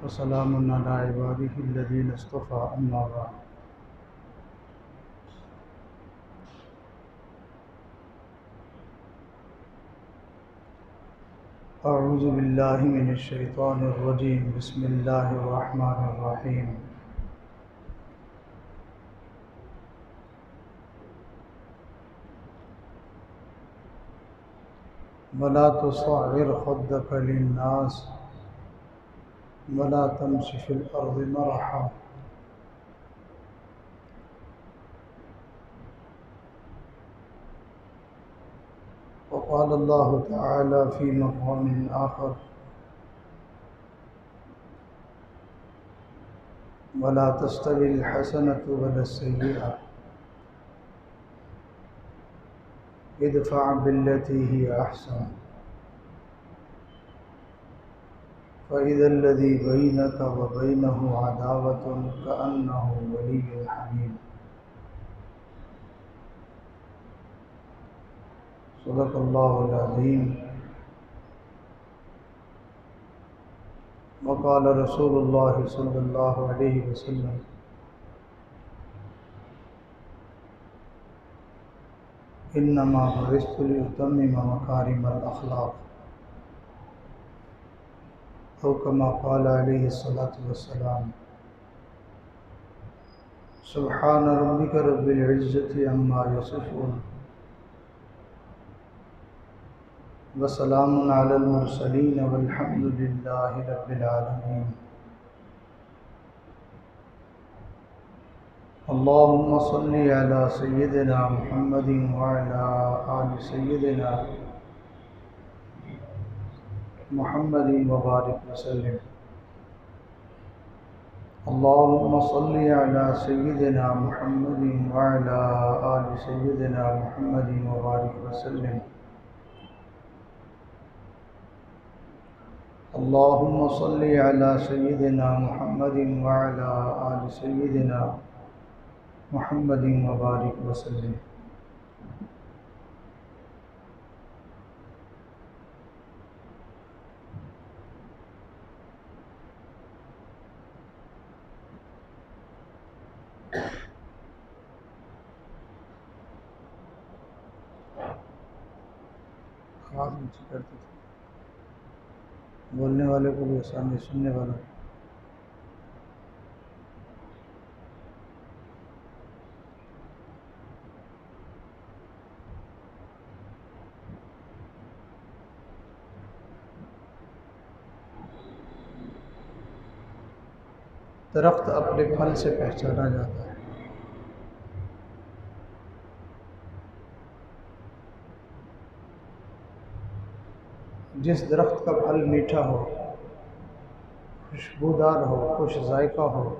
وسلام على عباده الذين اصطفى أما بعد أعوذ بالله من الشيطان الرجيم بسم الله الرحمن الرحيم ولا تصعر خدك للناس ولا تمش في الأرض مرحا وقال الله تعالى في مقام آخر ولا تستوي الحسنة ولا السيئة ادفع بالتي هي أحسن فإذا الذي بينك وبينه عداوة كأنه ولي حميم صدق الله العظيم وقال رسول الله صلى الله عليه وسلم إنما بعثت لأتمم مكارم الأخلاق أو كما قال عليه الصلاة والسلام سبحان ربك رب العزة عما يصفون وسلام على المرسلين والحمد لله رب العالمين اللهم صل على سيدنا محمد وعلى آل سيدنا محمد وبارك وسلم اللهم صل على سيدنا محمد وعلى آل سيدنا محمد وبارك وسلم اللهم صل على سيدنا محمد وعلى آل سيدنا محمد وبارك وسلم آواز اونچی کرتے تھے بولنے والے کو بھی آسانی سننے والا درخت اپنے پھل سے پہچانا جاتا ہے جس درخت کا پھل میٹھا ہو خوشبودار ہو خوش ذائقہ ہو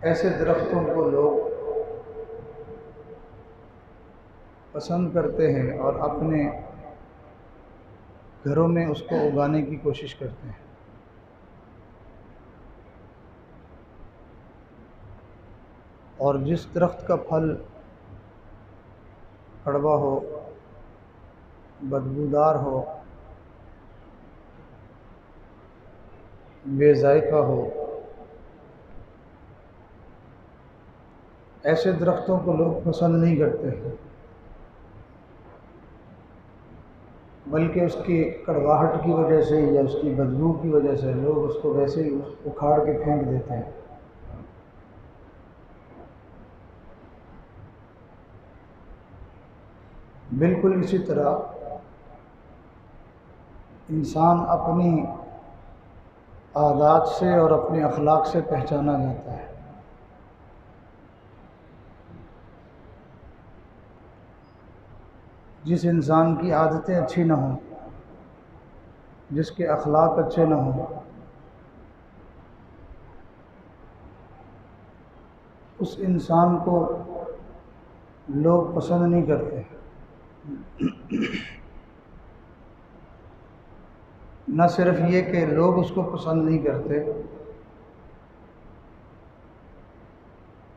ایسے درختوں کو لوگ پسند کرتے ہیں اور اپنے گھروں میں اس کو اگانے کی کوشش کرتے ہیں اور جس درخت کا پھل کڑوا ہو بدبودار ہو بے ذائقہ ہو ایسے درختوں کو لوگ پسند نہیں کرتے ہیں بلکہ اس کی کڑواہٹ کی وجہ سے یا اس کی بدبو کی وجہ سے لوگ اس کو ویسے ہی اکھاڑ کے پھینک دیتے ہیں بالکل اسی طرح انسان اپنی عادات سے اور اپنے اخلاق سے پہچانا جاتا ہے جس انسان کی عادتیں اچھی نہ ہوں جس کے اخلاق اچھے نہ ہوں اس انسان کو لوگ پسند نہیں کرتے نہ صرف یہ کہ لوگ اس کو پسند نہیں کرتے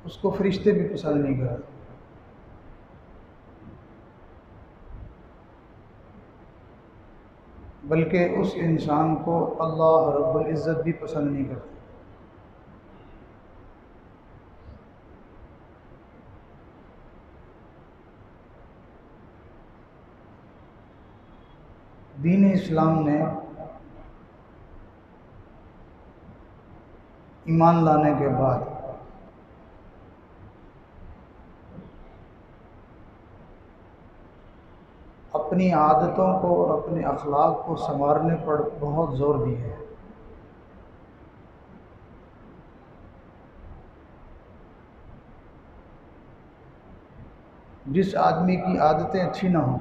اس کو فرشتے بھی پسند نہیں کرتے بلکہ اس انسان کو اللہ رب العزت بھی پسند نہیں کرتا۔ دین اسلام نے ایمان لانے کے بعد اپنی عادتوں کو اور اپنے اخلاق کو سنوارنے پر بہت زور دیا ہے۔ جس آدمی کی عادتیں اچھی نہ ہوں،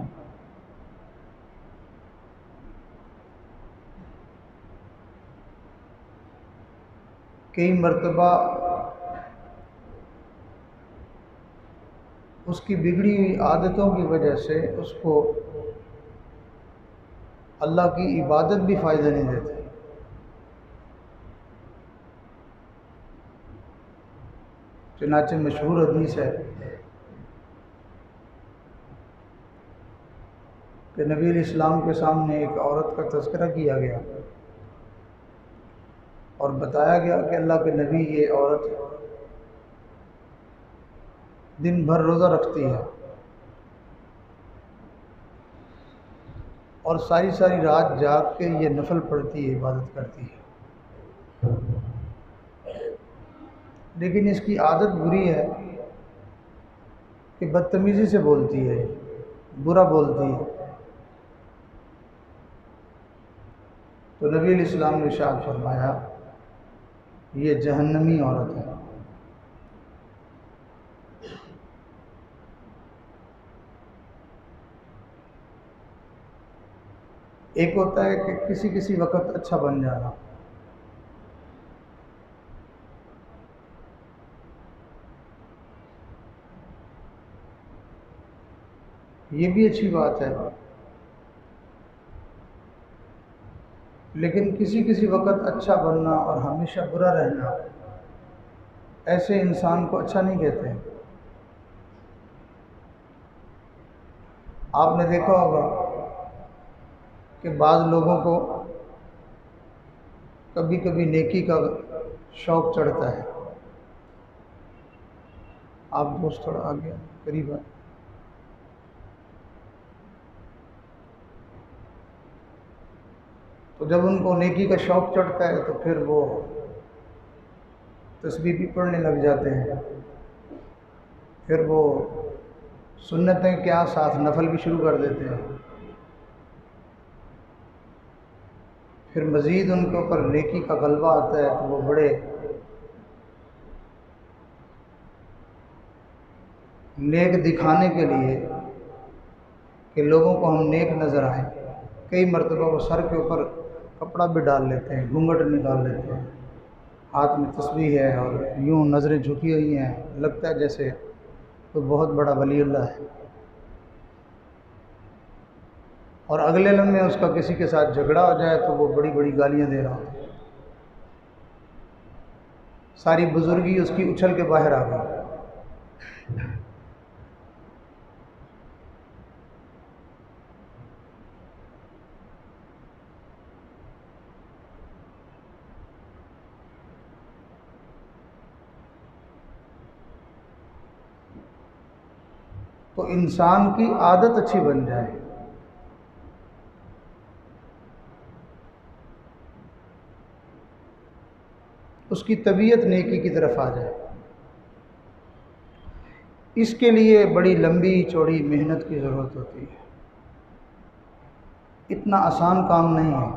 کئی مرتبہ اس کی بگڑی ہوئی عادتوں کی وجہ سے اس کو اللہ کی عبادت بھی فائدہ نہیں دیتی۔ چنانچہ مشہور حدیث ہے کہ نبی علیہ السلام کے سامنے ایک عورت کا تذکرہ کیا گیا اور بتایا گیا کہ اللہ کے نبی، یہ عورت دن بھر روزہ رکھتی ہے اور ساری ساری رات جاگ کے یہ نفل پڑھتی ہے، عبادت کرتی ہے، لیکن اس کی عادت بری ہے کہ بدتمیزی سے بولتی ہے، برا بولتی ہے۔ تو نبی علیہ السلام نے ارشاد فرمایا، یہ جہنمی عورت ہے۔ ایک ہوتا ہے کہ کسی کسی وقت اچھا بن جانا، یہ بھی اچھی بات ہے، لیکن کسی کسی وقت اچھا بننا اور ہمیشہ برا رہنا، ایسے انسان کو اچھا نہیں کہتے۔ آپ نے دیکھا ہوگا کہ بعض لوگوں کو کبھی کبھی نیکی کا شوق چڑھتا ہے۔ آپ دوست تھوڑا آگے قریب آئیں۔ تو جب ان کو نیکی کا شوق چڑھتا ہے تو پھر وہ تسبیح بھی پڑھنے لگ جاتے ہیں، پھر وہ سنتیں کیا ساتھ نفل بھی شروع کر دیتے ہیں، پھر مزید ان کے اوپر نیکی کا غلبہ آتا ہے تو وہ بڑے نیک دکھانے کے لیے کہ لوگوں کو ہم نیک نظر آئیں، کئی مرتبہ وہ سر کے اوپر کپڑا بھی ڈال لیتے ہیں، گھونگھٹ نکال لیتے ہیں، ہاتھ میں تسبیح ہے اور یوں نظریں جھکی ہوئی ہیں، لگتا ہے جیسے کوئی بہت بڑا ولی اللہ ہے، اور اگلے لمحے اس کا کسی کے ساتھ جھگڑا ہو جائے تو وہ بڑی بڑی گالیاں دے رہا ہوتا ہے، ساری بزرگی اس کی اچھل کے باہر آ گئی۔ تو انسان کی عادت اچھی بن جائے، اس کی طبیعت نیکی کی طرف آ جائے، اس کے لیے بڑی لمبی چوڑی محنت کی ضرورت ہوتی ہے، اتنا آسان کام نہیں ہے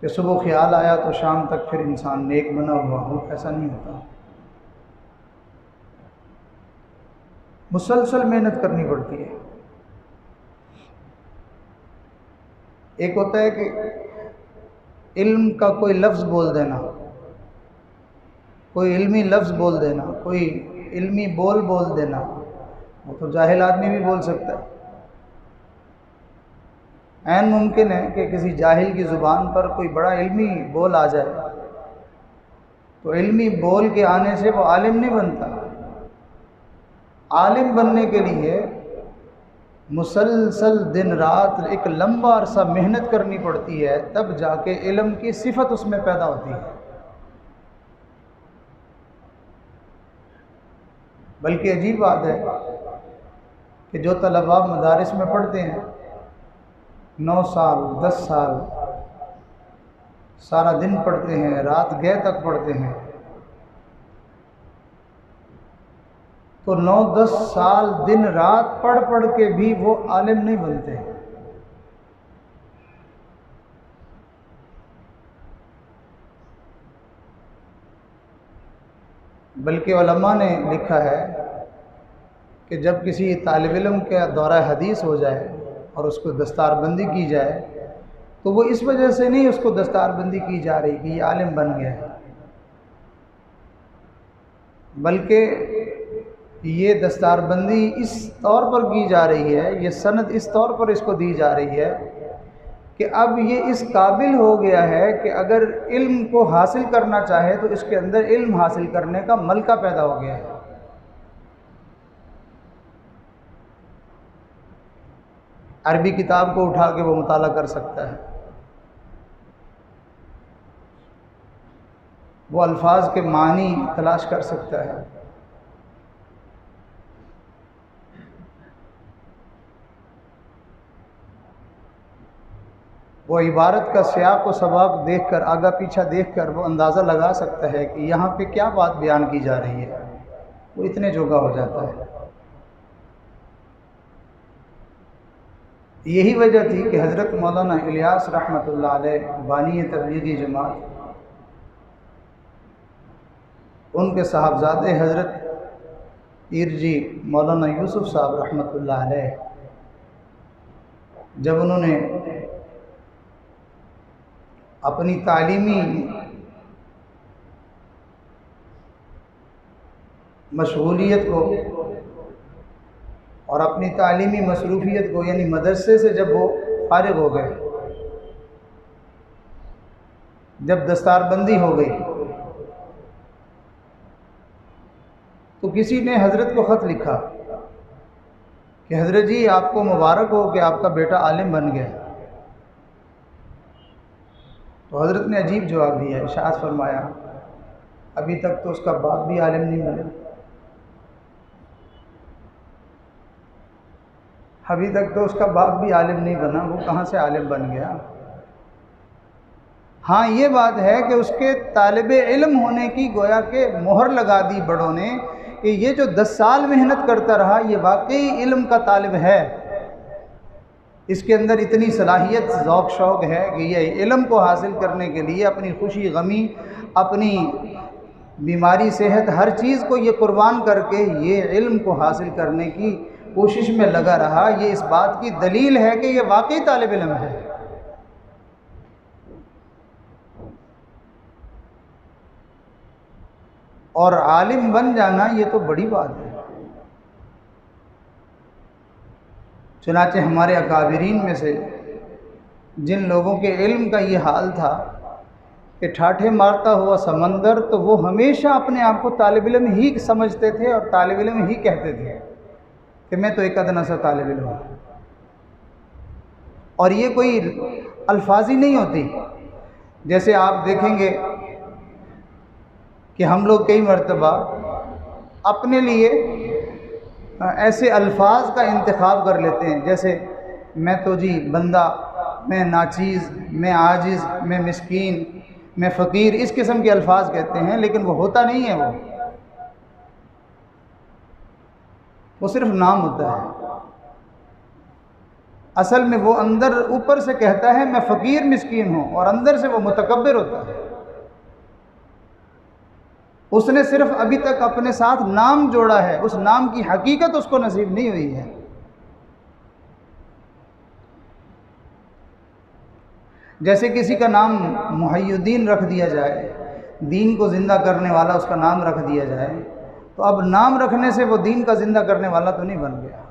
کہ صبح خیال آیا تو شام تک پھر انسان نیک بنا ہوا ہو، ایسا نہیں ہوتا، مسلسل محنت کرنی پڑتی ہے۔ ایک ہوتا ہے کہ علم کا کوئی لفظ بول دینا، کوئی علمی لفظ بول دینا، کوئی علمی بول دینا، وہ تو جاہل آدمی بھی بول سکتا ہے۔ عین ممکن ہے کہ کسی جاہل کی زبان پر کوئی بڑا علمی بول آ جائے، تو علمی بول کے آنے سے وہ عالم نہیں بنتا۔ عالم بننے کے لیے مسلسل دن رات ایک لمبا عرصہ محنت کرنی پڑتی ہے، تب جا کے علم کی صفت اس میں پیدا ہوتی ہے۔ بلکہ عجیب بات ہے کہ جو طلباء مدارس میں پڑھتے ہیں 9 سال 10 سال سارا دن پڑھتے ہیں، رات گئے تک پڑھتے ہیں، تو 9-10 سال دن رات پڑھ پڑھ کے بھی وہ عالم نہیں بنتے۔ بلکہ علماء نے لکھا ہے کہ جب کسی طالب علم کا دورہ حدیث ہو جائے اور اس کو دستار بندی کی جائے تو وہ اس وجہ سے نہیں اس کو دستار بندی کی جا رہی کہ یہ عالم بن گیا ہے، بلکہ یہ دستار بندی اس طور پر کی جا رہی ہے، یہ سند اس طور پر اس کو دی جا رہی ہے کہ اب یہ اس قابل ہو گیا ہے کہ اگر علم کو حاصل کرنا چاہے تو اس کے اندر علم حاصل کرنے کا ملکہ پیدا ہو گیا ہے۔ عربی کتاب کو اٹھا کے وہ مطالعہ کر سکتا ہے، وہ الفاظ کے معنی تلاش کر سکتا ہے، وہ عبارت کا سیاق و سباق دیکھ کر آگا پیچھا دیکھ کر وہ اندازہ لگا سکتا ہے کہ یہاں پہ کیا بات بیان کی جا رہی ہے، وہ اتنے جوگا ہو جاتا ہے۔ یہی وجہ تھی کہ حضرت مولانا الیاس رحمۃ اللہ علیہ بانی تبلیغی جماعت، ان کے صاحبزادے حضرت پیر مولانا یوسف صاحب رحمۃ اللہ علیہ، جب انہوں نے اپنی تعلیمی مشغولیت کو اور اپنی تعلیمی مصروفیت کو یعنی مدرسے سے جب وہ فارغ ہو گئے، جب دستار بندی ہو گئی، تو کسی نے حضرت کو خط لکھا کہ حضرت جی آپ کو مبارک ہو کہ آپ کا بیٹا عالم بن گیا۔ تو حضرت نے عجیب جواب دیا، ارشاد فرمایا ابھی تک تو اس کا باپ بھی عالم نہیں بنا، ابھی تک تو اس کا باپ بھی عالم نہیں بنا، وہ کہاں سے عالم بن گیا؟ ہاں یہ بات ہے کہ اس کے طالب علم ہونے کی گویا کہ مہر لگا دی بڑوں نے کہ یہ جو 10 سال محنت کرتا رہا یہ واقعی علم کا طالب ہے، اس کے اندر اتنی صلاحیت ذوق شوق ہے کہ یہ علم کو حاصل کرنے کے لیے اپنی خوشی غمی، اپنی بیماری صحت ہر چیز کو یہ قربان کر کے یہ علم کو حاصل کرنے کی کوشش میں لگا رہا۔ یہ اس بات کی دلیل ہے کہ یہ واقعی طالب علم ہے۔ اور عالم بن جانا یہ تو بڑی بات ہے۔ چنانچہ ہمارے اکابرین میں سے جن لوگوں کے علم کا یہ حال تھا کہ ٹھاٹھے مارتا ہوا سمندر، تو وہ ہمیشہ اپنے آپ کو طالب علم ہی سمجھتے تھے اور طالب علم ہی کہتے تھے کہ میں تو ایک ادنا سا طالب علم ہوں۔ اور یہ کوئی الفاظی نہیں ہوتی، جیسے آپ دیکھیں گے کہ ہم لوگ کئی مرتبہ اپنے لیے ایسے الفاظ کا انتخاب کر لیتے ہیں، جیسے میں تو جی بندہ، میں ناچیز، میں عاجز، میں مسکین، میں فقیر، اس قسم کے الفاظ کہتے ہیں، لیکن وہ ہوتا نہیں ہے، وہ صرف نام ہوتا ہے۔ اصل میں وہ اندر اوپر سے کہتا ہے میں فقیر مسکین ہوں، اور اندر سے وہ متکبر ہوتا ہے۔ اس نے صرف ابھی تک اپنے ساتھ نام جوڑا ہے، اس نام کی حقیقت اس کو نصیب نہیں ہوئی ہے۔ جیسے کسی کا نام محی الدین رکھ دیا جائے، دین کو زندہ کرنے والا اس کا نام رکھ دیا جائے، تو اب نام رکھنے سے وہ دین کا زندہ کرنے والا تو نہیں بن گیا۔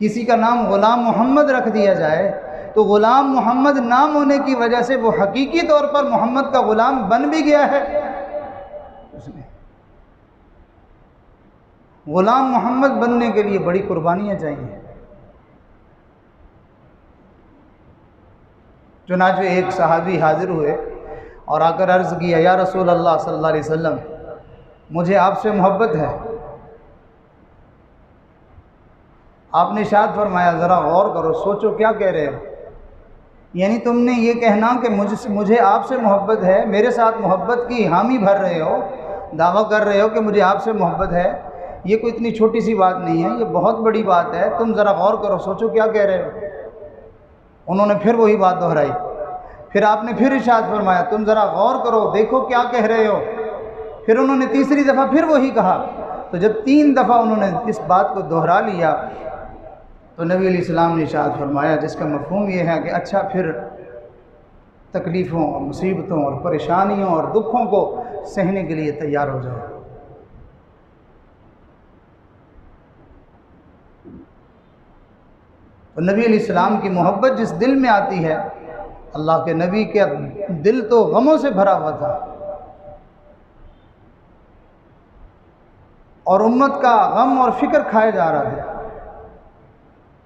کسی کا نام غلام محمد رکھ دیا جائے تو غلام محمد نام ہونے کی وجہ سے وہ حقیقی طور پر محمد کا غلام بن بھی گیا ہے اس نے۔ غلام محمد بننے کے لیے بڑی قربانیاں چاہیے۔ چنانچہ ایک صحابی حاضر ہوئے اور آ کر عرض کیا، یا رسول اللہ صلی اللہ علیہ وسلم، مجھے آپ سے محبت ہے۔ آپ نے ارشاد فرمایا، ذرا غور کرو، سوچو کیا کہہ رہے ہو؟ یعنی تم نے یہ کہنا کہ مجھے آپ سے محبت ہے، میرے ساتھ محبت کی حامی بھر رہے ہو، دعویٰ کر رہے ہو کہ مجھے آپ سے محبت ہے، یہ کوئی اتنی چھوٹی سی بات نہیں ہے، یہ بہت بڑی بات ہے، تم ذرا غور کرو، سوچو کیا کہہ رہے ہو۔ انہوں نے پھر وہی بات دہرائی، پھر آپ نے پھر ارشاد فرمایا، تم ذرا غور کرو، دیکھو کیا کہہ رہے ہو۔ پھر انہوں نے تیسری دفعہ پھر وہی کہا۔ تو جب 3 دفعہ انہوں نے اس بات کو دہرا لیا تو نبی علیہ السلام نے ارشاد فرمایا، جس کا مفہوم یہ ہے کہ اچھا پھر تکلیفوں اور مصیبتوں اور پریشانیوں اور دکھوں کو سہنے کے لیے تیار ہو جاؤ۔ تو نبی علیہ السلام کی محبت جس دل میں آتی ہے، اللہ کے نبی کے دل تو غموں سے بھرا ہوا تھا، اور امت کا غم اور فکر کھائے جا رہا تھا،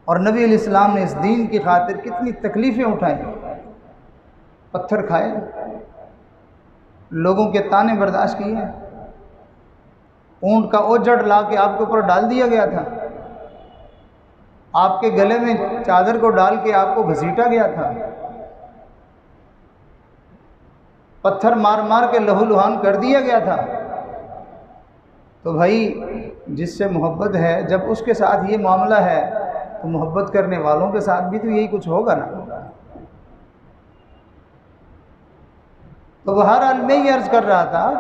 اور نبی علیہ السلام نے اس دین کی خاطر کتنی تکلیفیں اٹھائیں، پتھر کھائے، لوگوں کے طعنے برداشت کیے، اونٹ کا اوجڑ لا کے آپ کے اوپر ڈال دیا گیا تھا، آپ کے گلے میں چادر کو ڈال کے آپ کو گھسیٹا گیا تھا، پتھر مار مار کے لہو لہان کر دیا گیا تھا۔ تو بھائی جس سے محبت ہے، جب اس کے ساتھ یہ معاملہ ہے تو محبت کرنے والوں کے ساتھ بھی تو یہی کچھ ہوگا نا۔ تو بہرحال میں یہ عرض کر رہا تھا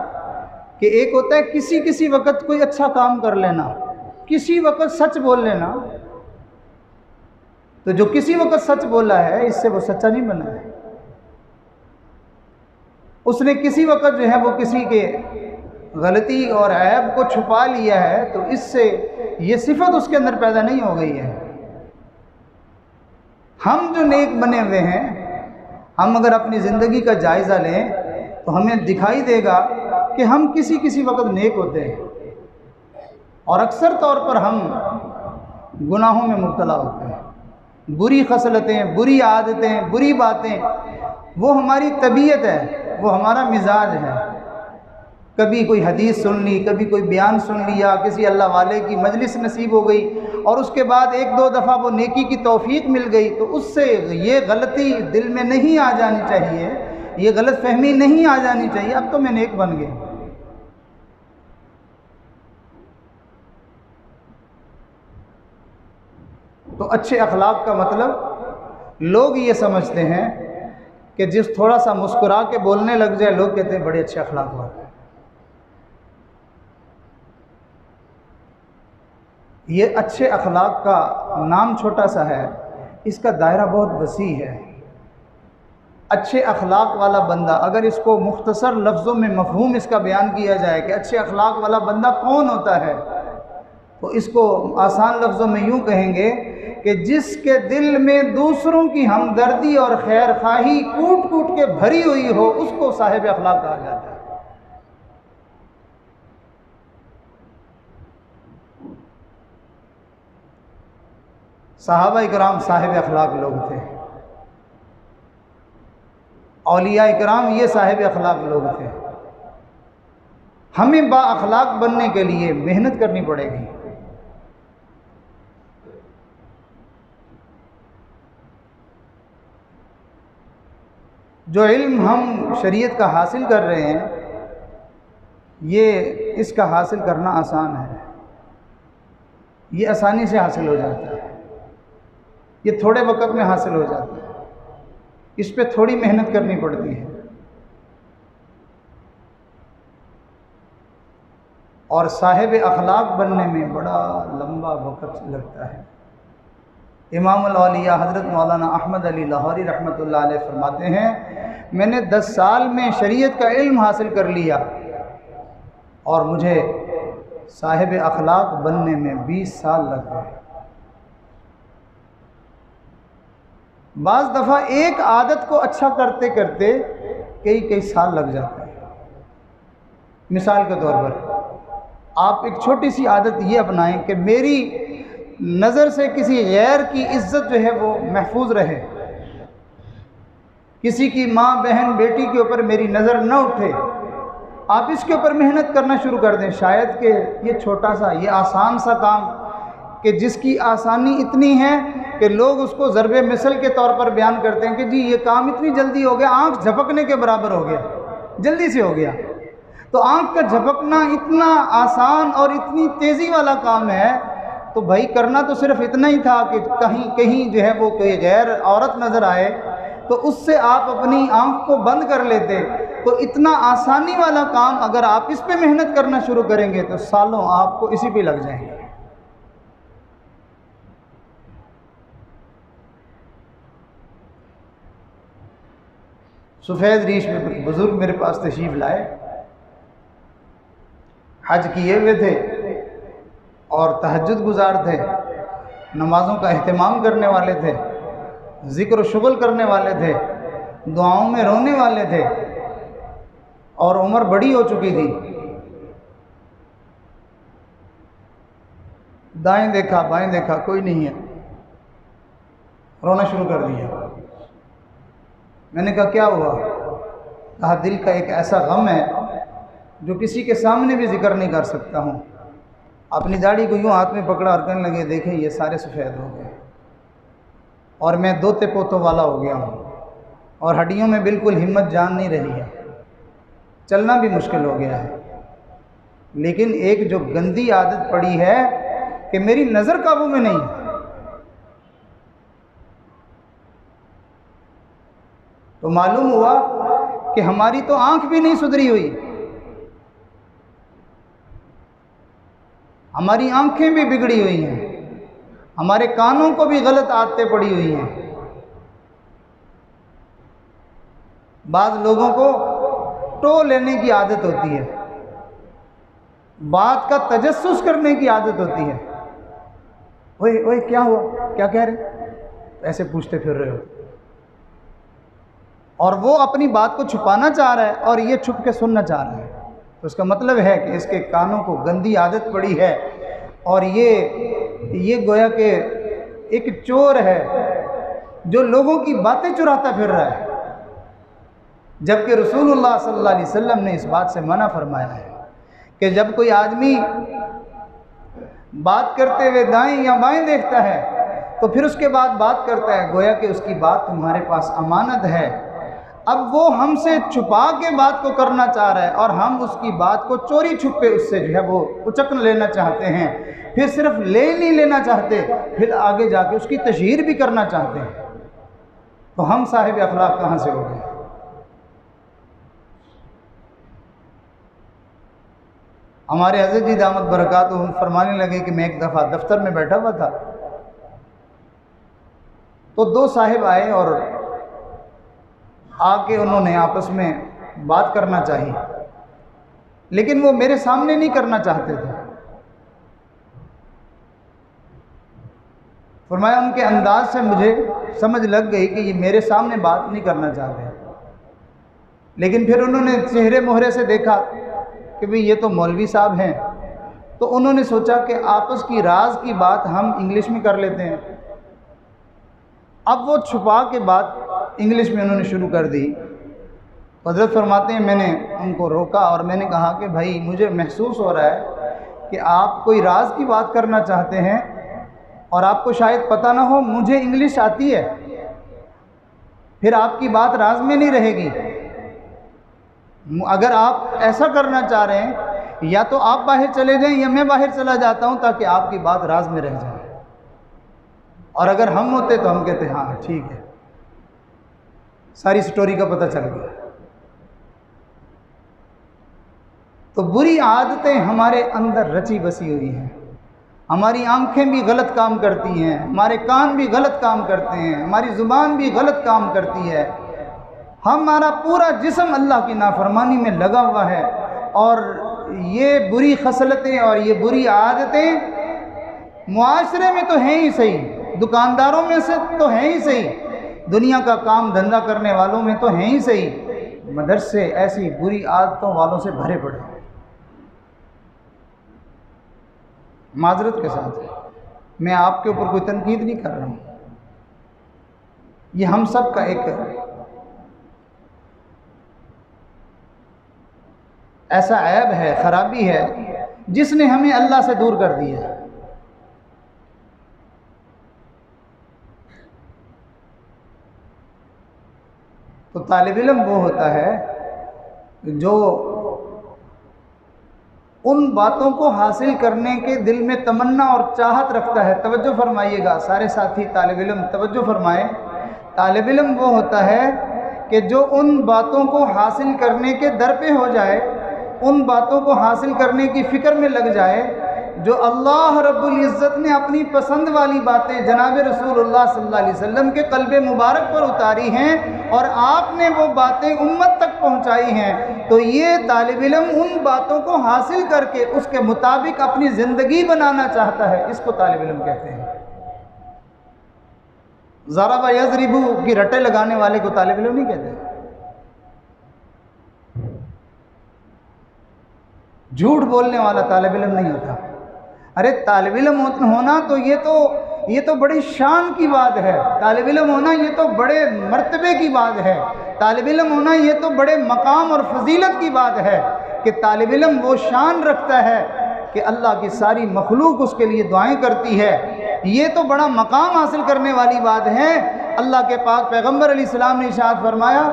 کہ ایک ہوتا ہے کسی وقت کوئی اچھا کام کر لینا، کسی وقت سچ بول لینا، تو جو کسی وقت سچ بولا ہے اس سے وہ سچا نہیں بنا ہے، اس نے کسی وقت جو ہے وہ کسی کے غلطی اور عیب کو چھپا لیا ہے، تو اس سے یہ صفت اس کے اندر پیدا نہیں ہو گئی ہے۔ ہم جو نیک بنے ہوئے ہیں، ہم اگر اپنی زندگی کا جائزہ لیں تو ہمیں دکھائی دے گا کہ ہم کسی وقت نیک ہوتے ہیں، اور اکثر طور پر ہم گناہوں میں مبتلا ہوتے ہیں۔ بری خصلتیں، بری عادتیں، بری باتیں، وہ ہماری طبیعت ہے، وہ ہمارا مزاج ہے۔ کبھی کوئی حدیث سن لی، کبھی کوئی بیان سن لیا، کسی اللہ والے کی مجلس نصیب ہو گئی، اور اس کے بعد 1-2 دفعہ وہ نیکی کی توفیق مل گئی، تو اس سے یہ غلطی دل میں نہیں آ جانی چاہیے، یہ غلط فہمی نہیں آ جانی چاہیے، اب تو میں نیک بن گیا۔ تو اچھے اخلاق کا مطلب لوگ یہ سمجھتے ہیں کہ جس تھوڑا سا مسکرا کے بولنے لگ جائے، لوگ کہتے ہیں بڑے اچھے اخلاق والے۔ یہ اچھے اخلاق کا نام چھوٹا سا ہے، اس کا دائرہ بہت وسیع ہے۔ اچھے اخلاق والا بندہ، اگر اس کو مختصر لفظوں میں مفہوم اس کا بیان کیا جائے کہ اچھے اخلاق والا بندہ کون ہوتا ہے، تو اس کو آسان لفظوں میں یوں کہیں گے کہ جس کے دل میں دوسروں کی ہمدردی اور خیر خواہی کوٹ کوٹ کے بھری ہوئی ہو، اس کو صاحب اخلاق کہا جاتا ہے۔ صحابہ اکرام صاحب اخلاق لوگ تھے، اولیاء اکرام یہ صاحب اخلاق لوگ تھے۔ ہمیں با اخلاق بننے کے لیے محنت کرنی پڑے گی۔ جو علم ہم شریعت کا حاصل کر رہے ہیں، یہ اس کا حاصل کرنا آسان ہے، یہ آسانی سے حاصل ہو جاتا ہے، یہ تھوڑے وقت میں حاصل ہو جاتا ہے، اس پہ تھوڑی محنت کرنی پڑتی ہے، اور صاحب اخلاق بننے میں بڑا لمبا وقت لگتا ہے۔ امام الاولیاء حضرت مولانا احمد علی لاہوری رحمۃ اللہ علیہ فرماتے ہیں، میں نے 10 سال میں شریعت کا علم حاصل کر لیا، اور مجھے صاحب اخلاق بننے میں 20 سال لگ گئے۔ بعض دفعہ ایک عادت کو اچھا کرتے کرتے کئی سال لگ جاتے ہیں۔ مثال کے طور پر آپ ایک چھوٹی سی عادت یہ اپنائیں کہ میری نظر سے کسی غیر کی عزت جو ہے وہ محفوظ رہے، کسی کی ماں بہن بیٹی کے اوپر میری نظر نہ اٹھے۔ آپ اس کے اوپر محنت کرنا شروع کر دیں۔ شاید کہ یہ چھوٹا سا، یہ آسان سا کام کہ جس کی آسانی اتنی ہے کہ لوگ اس کو ضرب مثل کے طور پر بیان کرتے ہیں کہ جی یہ کام اتنی جلدی ہو گیا، آنکھ جھپکنے کے برابر ہو گیا، جلدی سے ہو گیا۔ تو آنکھ کا جھپکنا اتنا آسان اور اتنی تیزی والا کام ہے، تو بھائی کرنا تو صرف اتنا ہی تھا کہ کہیں جو ہے وہ کوئی غیر عورت نظر آئے تو اس سے آپ اپنی آنکھ کو بند کر لیتے۔ تو اتنا آسانی والا کام اگر آپ اس پہ محنت کرنا شروع کریں گے تو سالوں آپ کو اسی پہ لگ جائیں گے۔ سفید ریش میں ایک بزرگ میرے پاس تشریف لائے، حج کیے ہوئے تھے اور تہجد گزار تھے، نمازوں کا اہتمام کرنے والے تھے، ذکر و شغل کرنے والے تھے، دعاؤں میں رونے والے تھے، اور عمر بڑی ہو چکی تھی۔ دائیں دیکھا بائیں دیکھا، کوئی نہیں ہے، رونا شروع کر دیا۔ میں نے کہا کیا ہوا؟ کہا دل کا ایک ایسا غم ہے جو کسی کے سامنے بھی ذکر نہیں کر سکتا ہوں۔ اپنی داڑھی کو یوں ہاتھ میں پکڑا اور کہنے لگے دیکھیں یہ سارے سفید ہو گئے اور میں دوتے پوتوں والا ہو گیا ہوں اور ہڈیوں میں بالکل ہمت جان نہیں رہی ہے، چلنا بھی مشکل ہو گیا ہے، لیکن ایک جو گندی عادت پڑی ہے کہ میری نظر قابو میں نہیں۔ تو معلوم ہوا کہ ہماری تو آنکھ بھی نہیں سدھری ہوئی، ہماری آنکھیں بھی بگڑی ہوئی ہیں، ہمارے کانوں کو بھی غلط عادتیں پڑی ہوئی ہیں۔ بعض لوگوں کو ٹو لینے کی عادت ہوتی ہے، بات کا تجسس کرنے کی عادت ہوتی ہے۔ اوئے اوئے کیا ہوا، کیا کہہ رہے، ایسے پوچھتے پھر رہے ہو، اور وہ اپنی بات کو چھپانا چاہ رہا ہے اور یہ چھپ کے سننا چاہ رہا ہے، تو اس کا مطلب ہے کہ اس کے کانوں کو گندی عادت پڑی ہے، اور یہ گویا کہ ایک چور ہے جو لوگوں کی باتیں چراتا پھر رہا ہے، جبکہ رسول اللہ صلی اللہ علیہ وسلم نے اس بات سے منع فرمایا ہے کہ جب کوئی آدمی بات کرتے ہوئے دائیں یا بائیں دیکھتا ہے تو پھر اس کے بعد بات کرتا ہے، گویا کہ اس کی بات تمہارے پاس امانت ہے۔ اب وہ ہم سے چھپا کے بات کو کرنا چاہ رہا ہے اور ہم اس کی بات کو چوری چھپے اس سے جو ہے وہ اچک لینا چاہتے ہیں، پھر صرف لے نہیں لینا چاہتے، پھر آگے جا کے اس کی تشہیر بھی کرنا چاہتے ہیں، تو ہم صاحب اخلاق کہاں سے ہو گئے؟ ہمارے حضرت جی دامت برکاتہم فرمانے لگے کہ میں ایک دفعہ دفتر میں بیٹھا ہوا تھا تو دو صاحب آئے اور آ کے انہوں نے آپس میں بات کرنا چاہی، لیکن وہ میرے سامنے نہیں کرنا چاہتے تھے۔ فرمایا ان کے انداز سے مجھے سمجھ لگ گئی کہ یہ میرے سامنے بات نہیں کرنا چاہتے، لیکن پھر انہوں نے چہرے مہرے سے دیکھا کہ بھئی یہ تو مولوی صاحب ہیں، تو انہوں نے سوچا کہ آپس کی راز کی بات ہم انگلش میں کر لیتے ہیں۔ اب وہ چھپا کے بات انگلش میں انہوں نے شروع کر دی۔ حضرت فرماتے ہیں میں نے ان کو روکا اور میں نے کہا کہ بھائی مجھے محسوس ہو رہا ہے کہ آپ کوئی راز کی بات کرنا چاہتے ہیں اور آپ کو شاید پتہ نہ ہو مجھے انگلش آتی ہے، پھر آپ کی بات راز میں نہیں رہے گی۔ اگر آپ ایسا کرنا چاہ رہے ہیں یا تو آپ باہر چلے جائیں یا میں باہر چلا جاتا ہوں تاکہ آپ کی بات راز میں رہ جائے، اور اگر ہم ہوتے تو ہم کہتے ہاں ٹھیک ہے، ساری سٹوری کا پتہ چل گیا۔ تو بری عادتیں ہمارے اندر رچی بسی ہوئی ہیں، ہماری آنکھیں بھی غلط کام کرتی ہیں، ہمارے کان بھی غلط کام کرتے ہیں، ہماری زبان بھی غلط کام کرتی ہے، ہمارا پورا جسم اللہ کی نافرمانی میں لگا ہوا ہے، اور یہ بری خصلتیں اور یہ بری عادتیں معاشرے میں تو ہیں ہی صحیح، دکانداروں میں سے تو ہیں ہی صحیح، دنیا کا کام دھندہ کرنے والوں میں تو ہیں ہی صحیح، مدرسے ایسی بری عادتوں والوں سے بھرے پڑے۔ معذرت کے ساتھ میں آپ کے اوپر کوئی تنقید نہیں کر رہا ہوں، یہ ہم سب کا ایک ایسا عیب ہے، خرابی ہے جس نے ہمیں اللہ سے دور کر دیا ہے۔ تو طالب علم وہ ہوتا ہے جو ان باتوں کو حاصل کرنے کے دل میں تمنا اور چاہت رکھتا ہے۔ توجہ فرمائیے گا سارے ساتھی، طالب علم توجہ فرمائیں۔ طالب علم وہ ہوتا ہے کہ جو ان باتوں کو حاصل کرنے کے در پہ ہو جائے، ان باتوں کو حاصل کرنے کی فکر میں لگ جائے جو اللہ رب العزت نے اپنی پسند والی باتیں جناب رسول اللہ صلی اللہ علیہ وسلم کے قلب مبارک پر اتاری ہیں اور آپ نے وہ باتیں امت تک پہنچائی ہیں، تو یہ طالب علم ان باتوں کو حاصل کر کے اس کے مطابق اپنی زندگی بنانا چاہتا ہے، اس کو طالب علم کہتے ہیں۔ ضرب یضرب کی رٹے لگانے والے کو طالب علم نہیں کہتے، جھوٹ بولنے والا طالب علم نہیں ہوتا۔ ارے طالب علم ہونا تو یہ تو بڑی شان کی بات ہے، طالب علم ہونا یہ تو بڑے مرتبے کی بات ہے، طالب علم ہونا یہ تو بڑے مقام اور فضیلت کی بات ہے کہ طالب علم وہ شان رکھتا ہے کہ اللہ کی ساری مخلوق اس کے لیے دعائیں کرتی ہے۔ یہ تو بڑا مقام حاصل کرنے والی بات ہے۔ اللہ کے پاک پیغمبر علیہ السلام نے ارشاد فرمایا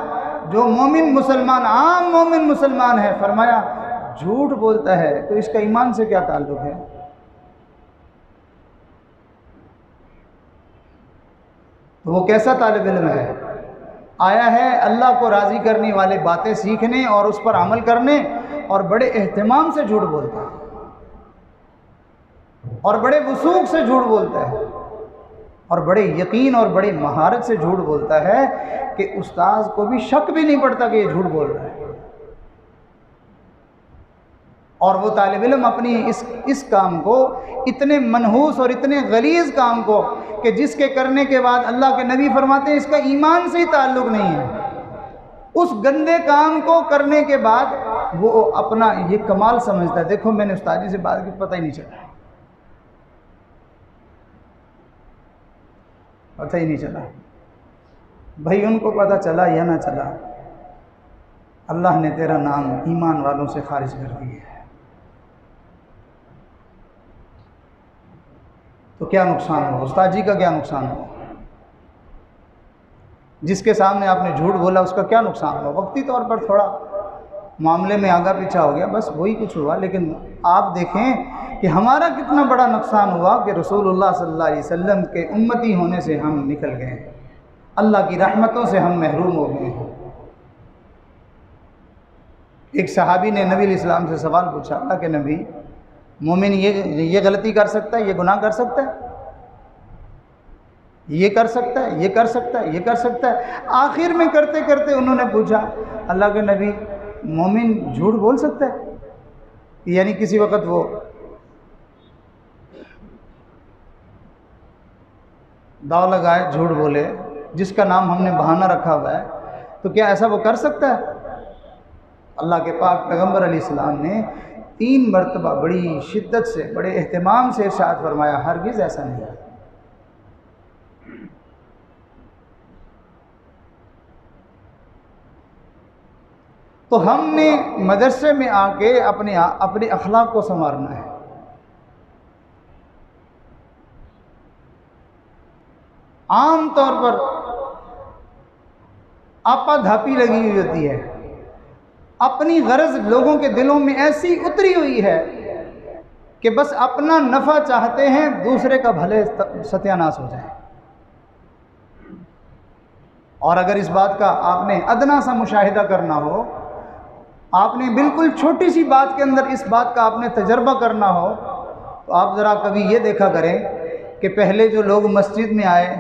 جو مومن مسلمان، عام مومن مسلمان ہے، فرمایا جھوٹ بولتا ہے تو اس کا ایمان سے کیا تعلق ہے؟ تو وہ کیسا طالب علم ہے؟ آیا ہے اللہ کو راضی کرنے والے باتیں سیکھنے اور اس پر عمل کرنے، اور بڑے اہتمام سے جھوٹ بولتا ہے اور بڑے وثوق سے جھوٹ بولتا ہے اور بڑے یقین اور بڑی مہارت سے جھوٹ بولتا ہے کہ استاذ کو بھی شک بھی نہیں پڑتا کہ یہ جھوٹ بول رہا ہے۔ اور وہ طالب علم اپنی اس کام کو، اتنے منحوس اور اتنے غلیظ کام کو کہ جس کے کرنے کے بعد اللہ کے نبی فرماتے ہیں اس کا ایمان سے ہی تعلق نہیں ہے، اس گندے کام کو کرنے کے بعد وہ اپنا یہ کمال سمجھتا ہے۔ دیکھو میں نے استاد جی سے بات کی، پتہ ہی نہیں چلا، پتہ ہی نہیں چلا۔ بھائی ان کو پتہ چلا یا نہ چلا، اللہ نے تیرا نام ایمان والوں سے خارج کر دیا ہے، تو کیا نقصان ہو؟ استاد جی کا کیا نقصان ہو؟ جس کے سامنے آپ نے جھوٹ بولا اس کا کیا نقصان ہو؟ وقتی طور پر تھوڑا معاملے میں آگا پیچھا ہو گیا، بس وہی کچھ ہوا، لیکن آپ دیکھیں کہ ہمارا کتنا بڑا نقصان ہوا کہ رسول اللہ صلی اللہ علیہ وسلم کے امتی ہونے سے ہم نکل گئے، اللہ کی رحمتوں سے ہم محروم ہو گئے ہیں۔ ایک صحابی نے نبی علیہ السلام سے سوال پوچھا، اللہ کے نبی مومن یہ غلطی کر سکتا ہے، یہ گناہ کر سکتا ہے، یہ کر سکتا ہے، یہ کر سکتا ہے، یہ کر سکتا ہے؟ آخر میں کرتے کرتے انہوں نے پوچھا، اللہ کے نبی مومن جھوٹ بول سکتا ہے؟ یعنی کسی وقت وہ داؤ لگائے، جھوٹ بولے، جس کا نام ہم نے بہانہ رکھا ہوا ہے، تو کیا ایسا وہ کر سکتا ہے؟ اللہ کے پاک پیغمبر علیہ السلام نے 3 مرتبہ بڑی شدت سے، بڑے اہتمام سے ارشاد فرمایا ہرگز ایسا نہیں ہے۔ تو ہم نے مدرسے میں آ کے اپنے اخلاق کو سنوارنا ہے۔ عام طور پر آپا دھاپی لگی ہوئی ہوتی ہے، اپنی غرض لوگوں کے دلوں میں ایسی اتری ہوئی ہے کہ بس اپنا نفع چاہتے ہیں، دوسرے کا بھلے ستیاناش ہو جائے۔ اور اگر اس بات کا آپ نے ادنا سا مشاہدہ کرنا ہو، آپ نے بالکل چھوٹی سی بات کے اندر اس بات کا آپ نے تجربہ کرنا ہو، تو آپ ذرا کبھی یہ دیکھا کریں کہ پہلے جو لوگ مسجد میں آئے